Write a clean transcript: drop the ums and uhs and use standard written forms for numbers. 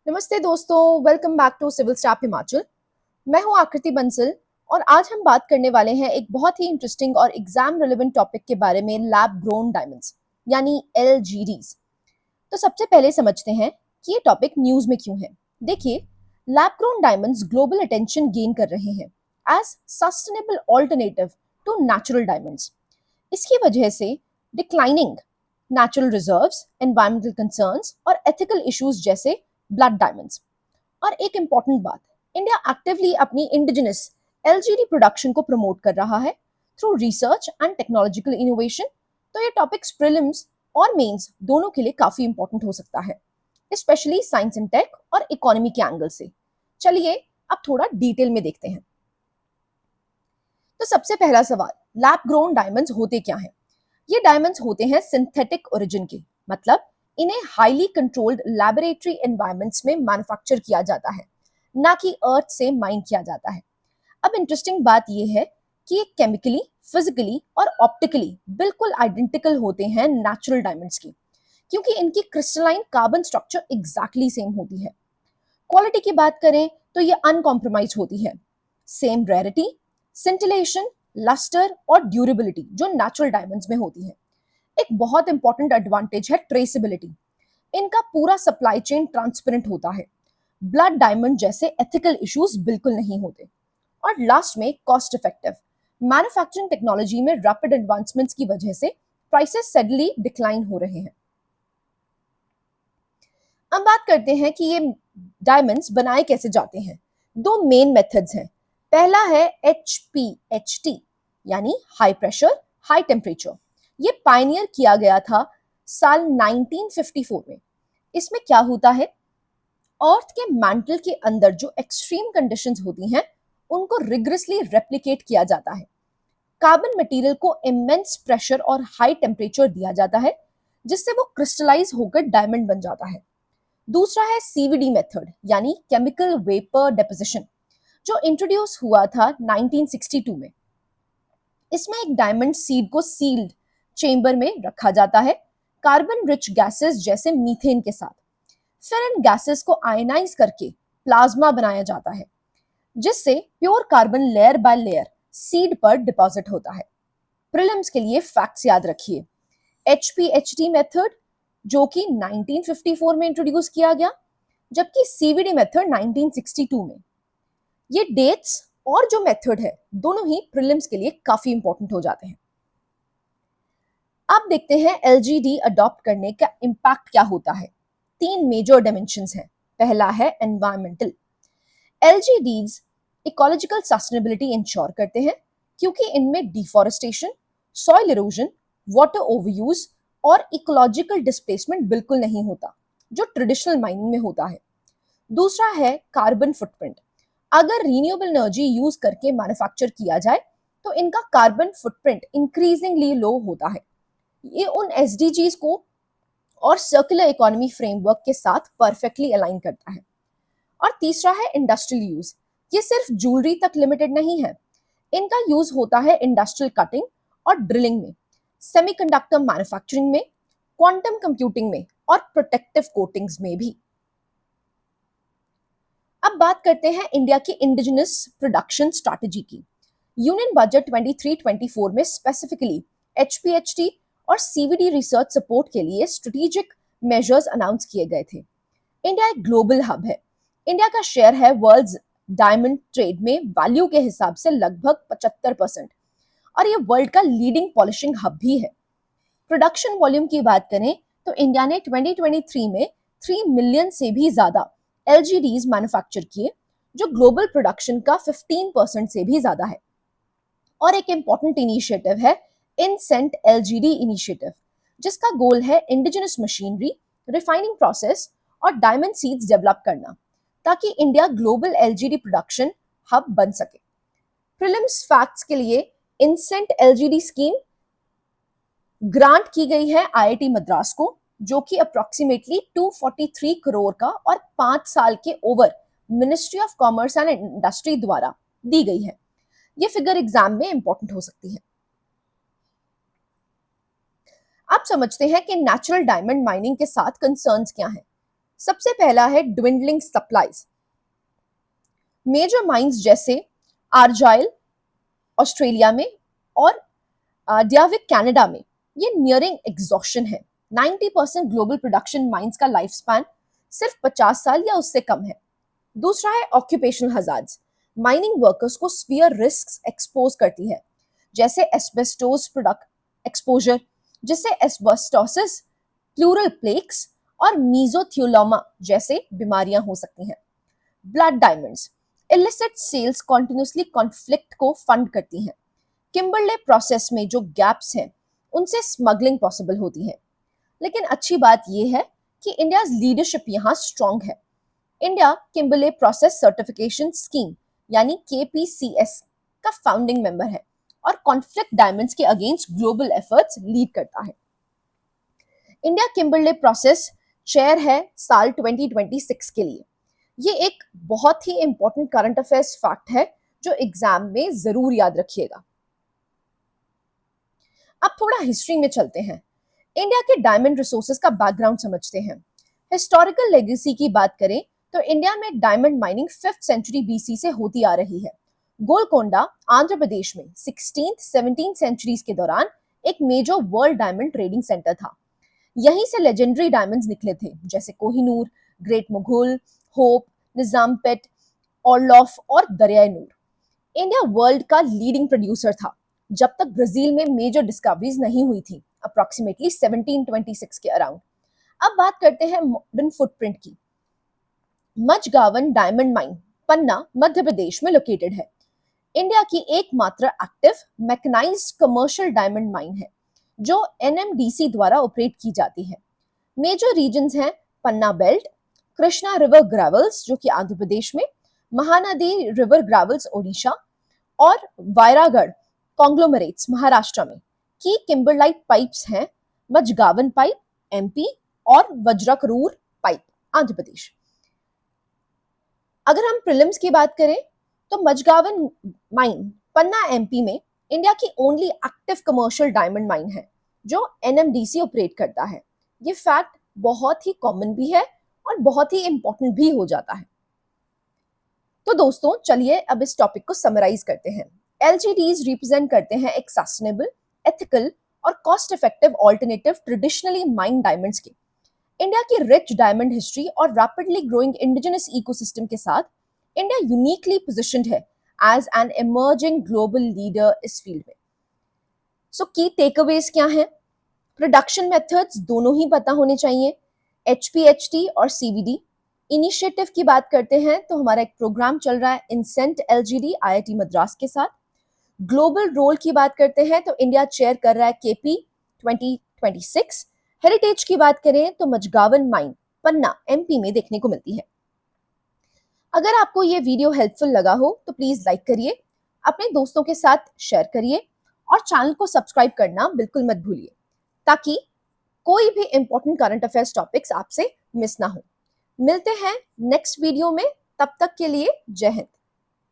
नमस्ते दोस्तों, welcome back to civil staff Himachal. मैं हूं आकृति बंसल और आज हम बात करने वाले हैं एक बहुत ही इंटरेस्टिंग और एग्जाम रिलेवेंट टॉपिक के बारे में, लैब ग्रोन डायमंड्स यानी एलजीडीज। तो सबसे पहले समझते हैं कि ये टॉपिक न्यूज में क्यों है। देखिए, lab grown diamonds global attention gain कर रहे हैं as sustainable alternative to natural diamonds. इसकी वजह से declining natural reserves, environmental concerns और एथिकल इश्यूज जैसे ब्लड डायमंड्स। और एक इंपॉर्टेंट बात, इंडिया एक्टिवली अपनी इंडिजिनस एलजीडी प्रोडक्शन को प्रमोट कर रहा है through research and technological innovation. तो ये टॉपिक्स प्रीलिम्स और मेंस दोनों के लिए काफी इंपॉर्टेंट हो सकता है, स्पेशली साइंस एंड टेक और इकोनॉमी के एंगल से। चलिए अब थोड़ा डिटेल में देखते हैं। तो सबसे पहला सवाल, लैब ग्रोन डायमंड्स होते क्या हैं? ये डायमंड्स होते हैं सिंथेटिक ओरिजिन के, मतलब इन्हें हाईली कंट्रोल्ड लैबोरेटरी एनवायरनमेंट्स में मैन्युफैक्चर किया जाता है, ना कि अर्थ से माइन किया जाता है। अब इंटरेस्टिंग बात यह है कि ये केमिकली, फिजिकली और ऑप्टिकली बिल्कुल आइडेंटिकल होते हैं नेचुरल डायमंड्स की, क्योंकि इनकी crystalline carbon structure exactly same होती है। क्वालिटी की बात करें तो ये अनकॉम्प्रोमाइज होती है। सेम रेरिटी, सिंटिलेशन, लस्टर और ड्यूरेबिलिटी जो नेचुरल डायमंड्स में होती है। एक बहुत इंपॉर्टेंट एडवांटेज है ट्रेसेबिलिटी। इनका पूरा सप्लाई चेन ट्रांसपेरेंट होता है। ब्लड डायमंड जैसे एथिकल इश्यूज बिल्कुल नहीं होते। और लास्ट में कॉस्ट इफेक्टिव। मैन्युफैक्चरिंग टेक्नोलॉजी में रैपिड एडवांसमेंट्स की वजह से प्राइसेस सडनली डिक्लाइन हो रहे हैं। अब बात करते हैं कि ये डायमंड्स बनाए कैसे जाते हैं। दो मेन मेथड्स हैं। पहला है HPHT यानी हाई प्रेशर हाई टेम्परेचर। ये पायनियर किया गया था साल 1954 में। इसमें क्या होता है, अर्थ के मैंटल के अंदर जो एक्सट्रीम कंडीशंस होती हैं उनको रिग्रेसली रेप्लिकेट किया जाता है। कार्बन मटेरियल को इमेंस प्रेशर और हाई टेम्परेचर दिया जाता है, जिससे वो क्रिस्टलाइज होकर डायमंड बन जाता है। दूसरा है CVD मेथड यानी केमिकल वेपर डेपोजिशन, जो इंट्रोड्यूस हुआ था 1962 में। इसमें एक डायमंड सीड को सील्ड चेंबर में रखा जाता है, कार्बन रिच गैसेस जैसे मीथेन के साथ। फिर इन गैसेस को आयनाइज करके प्लाज्मा बनाया जाता है, जिससे pure carbon layer by layer seed पर डिपॉजिट होता है। प्रीलिम्स के लिए फैक्ट्स याद रखिए। HPHT मेथड जो कि 1954 में इंट्रोड्यूस किया गया, जबकि CVD मेथड 1962 में। ये डेट्स और जो मेथड है दोनों ही प्रीलिम्स के लिए काफी इंपॉर्टेंट हो जाते हैं। अब देखते हैं LGD अडॉप्ट करने का इंपैक्ट क्या होता है। तीन मेजर डायमेंशंस हैं। पहला है environmental. LGDs ecological sustainability ensure करते हैं, क्योंकि इनमें deforestation, soil erosion, water overuse और इकोलॉजिकल डिस्प्लेसमेंट बिल्कुल नहीं होता, जो ट्रेडिशनल माइनिंग में होता है। दूसरा है कार्बन फुटप्रिंट। अगर रिन्यूएबल एनर्जी यूज करके मैन्युफैक्चर किया जाए तो इनका कार्बन फुटप्रिंट इंक्रीजिंगली लो होता है। ये उन SDGs को और सर्कुलर इकोनॉमी फ्रेमवर्क के साथ परफेक्टली अलाइन करता है। और तीसरा है इंडस्ट्रियल यूज। ये सिर्फ ज्वेलरी तक लिमिटेड नहीं है। इनका यूज होता है इंडस्ट्रियल कटिंग और ड्रिलिंग में, सेमीकंडक्टर मैन्युफैक्चरिंग में, क्वांटम कंप्यूटिंग में और प्रोटेक्टिव कोटिंग्स में भी। अब बात करते हैं इंडिया की इंडिजिनस प्रोडक्शन स्ट्रैटेजी की। यूनियन बजट 23-24 में स्पेसिफिकली HPHT और CVD रिसर्च सपोर्ट के लिए स्ट्रेटेजिक मेजर्स अनाउंस किए गए थे। इंडिया एक ग्लोबल हब है। इंडिया का शेयर है वर्ल्ड डायमंड ट्रेड में वैल्यू के हिसाब से लगभग 75%, और ये वर्ल्ड का लीडिंग पॉलिशिंग हब भी है। प्रोडक्शन वॉल्यूम की बात करें तो इंडिया ने 2023 में 3 मिलियन से भी ज्यादा LGDs मैन्युफैक्चर किए, जो ग्लोबल प्रोडक्शन का 15% से भी ज्यादा है। और एक इंपॉर्टेंट इनिशिएटिव है इनसेंट LGD इनिशिएटिव, जिसका गोल है इंडिजिनस मशीनरी, रिफाइनिंग प्रोसेस और डायमंड सीड्स डेवलप करना, ताकि India global LGD production hub बन सके। प्रीलिम्स फैक्ट्स के लिए इनसेंट LGD स्कीम ग्रांट की गई है IIT मद्रास को, जो कि अप्रोक्सीमेटली 243 करोड़ का और 5 साल के over ministry of commerce and industry द्वारा दी गई है। ये फिगर एग्जाम में इंपॉर्टेंट हो सकती है। अब समझते हैं कि नेचुरल डायमंड माइनिंग के साथ कंसर्न्स क्या हैं। सबसे पहला है ड्विंडलिंग सप्लाईज। मेजर माइंस जैसे आर्जाइल ऑस्ट्रेलिया में और डियाविक कनाडा में ये नियरिंग एग्जॉशन है। 90% ग्लोबल प्रोडक्शन माइंस का लाइफ स्पैन सिर्फ 50 साल या उससे कम है। दूसरा है ऑक्यूपेशनल हजार्ड्स। माइनिंग वर्कर्स को स्फीयर रिस्क्स एक्सपोज करती है, जैसे एस्बेस्टोस प्रोडक्ट एक्सपोजर, जिससे एस्बेस्टोसिस, प्लूरल प्लेक्स और मीजोथियोलोमा जैसे बीमारियां हो सकती हैं। Blood diamonds. Illicit sales continuously conflict को फंड करती हैं। किम्बरले प्रोसेस में जो गैप्स हैं उनसे स्मगलिंग पॉसिबल होती है। लेकिन अच्छी बात यह है कि इंडिया लीडरशिप यहाँ स्ट्रांग है। India Kimberley process certification scheme यानी KPCS का फाउंडिंग मेंबर है और कॉन्फ्लिक्ट डायमंड्स के अगेंस्ट ग्लोबल एफर्ट्स लीड करता है। इंडिया किम्बरले प्रोसेस चेयर है साल 2026 के लिए। ये एक बहुत ही इंपॉर्टेंट करंट अफेयर्स फैक्ट है जो एग्जाम में जरूर याद रखिएगा। अब थोड़ा हिस्ट्री में चलते हैं। इंडिया के डायमंड रिसोर्सेज का बैकग्राउंड समझते हैं। हिस्टोरिकल लेगेसी की बात करें तो इंडिया में diamond mining 5th century BC से होती आ रही है। गोलकोंडा आंध्र प्रदेश में 16th 17th सेंचुरीज के दौरान एक major world diamond trading centre था। यहीं से लेजेंडरी डायमंड्स निकले थे, जैसे Kohinoor, Great Mughal, Hope, Nizampet, Orlov और दरियाई नूर। इंडिया वर्ल्ड का लीडिंग प्रोड्यूसर था जब तक ब्राजील में मेजर डिस्कवरीज नहीं हुई थी, अप्रोक्सीमेटली 1726 के अराउंड। अब बात करते हैं मॉडर्न फुटप्रिंट की। मझगावन डायमंड माइन पन्ना मध्य प्रदेश में लोकेटेड है। इंडिया की एकमात्र active mechanised commercial diamond mine है जो NMDC द्वारा ऑपरेट की जाती है। मेजर रीजन्स हैं पन्ना बेल्ट, कृष्णा रिवर ग्रेवल्स जो कि आंध्र प्रदेश में, महानदी रिवर ग्रेवल्स ओडिशा और वायरागढ़ कॉन्ग्लोमरेट्स महाराष्ट्र में। की किम्बरलाइट पाइप्स हैं मझगावन पाइप MP और वज्रकरूर पाइप आंध्र प्रदेश। अगर हम प्रीलिम्स की बात करें तो मझगावन माइन पन्ना MP में इंडिया की only active commercial diamond mine है जो NMDC ऑपरेट करता है। ये फैक्ट बहुत ही कॉमन भी है और बहुत ही इंपॉर्टेंट भी हो जाता है। तो दोस्तों चलिए अब इस टॉपिक को समराइज करते हैं। LGDs रिप्रेजेंट करते हैं एक सस्टेनेबल, एथिकल और cost effective alternative traditionally mined diamonds के। इंडिया की रिच डायमंड हिस्ट्री और रैपिडली ग्रोइंग इंडिजिनस इकोसिस्टम के साथ इंडिया यूनिकली पोजिशन्ड है as an emerging global leader इस फील्ड में। सो की टेकअवेज क्या हैं? प्रोडक्शन मेथड्स दोनों ही पता होने चाहिए, HPHT और CVD। इनिशिएटिव की बात करते हैं तो हमारा एक प्रोग्राम चल रहा है इंसेंट LGD IIT मद्रास के साथ। ग्लोबल रोल की बात करते हैं तो इंडिया चेयर कर रहा है KP 2026। हेरिटेज की बात करें तो मझगावन माइन पन्ना MP में देखने को मिलती है। अगर आपको ये वीडियो हेल्पफुल लगा हो तो प्लीज लाइक करिए, अपने दोस्तों के साथ शेयर करिए और चैनल को सब्सक्राइब करना बिल्कुल मत भूलिए ताकि कोई भी इंपॉर्टेंट करंट अफेयर्स टॉपिक्स आपसे मिस ना हो। मिलते हैं नेक्स्ट वीडियो में, तब तक के लिए जय हिंद।